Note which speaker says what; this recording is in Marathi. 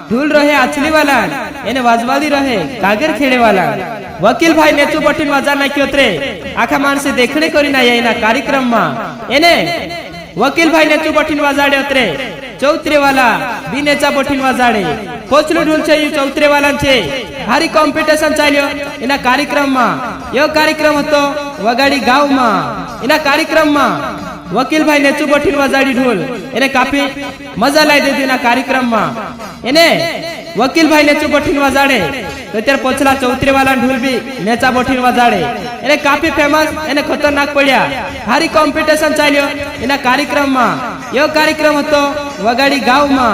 Speaker 1: ढूल रहे आछली वाला एने वाजवादी रहे कागर खेड़े वाला वकील भाई नेचू पटीन वाजा नाख्योत्रे आखा माणसे देखणे करी ना येना कार्यक्रम मा एने वकील भाई नेचू पटीन वाजाडे उतरे चौतरे वाला बी नेचा पटीन वाजाडे कोचलू ढूल छे यू चौतरे वाला छे भारी कॉम्पिटिशन चाल्यो एना कार्यक्रम मा यो कार्यक्रम हतो वगाड़ी गांव मा एना कार्यक्रम मा वकील भाई नेचू पटीन वाजाडी ढोल एने काफी मजा लाई दीधी एना कार्यक्रम मा एने वकील भाई नेचू पटीन वाजाडे तो त्यार पोचला चौतरे वाला ढोल भी नेचा पटीन वाजाडे एने काफी फेमस एने खतरनाक पड्या भारी कॉम्पिटिशन चाल्यो एना कार्यक्रम मा यो कार्यक्रम हतो वगाड़ी गांव मा।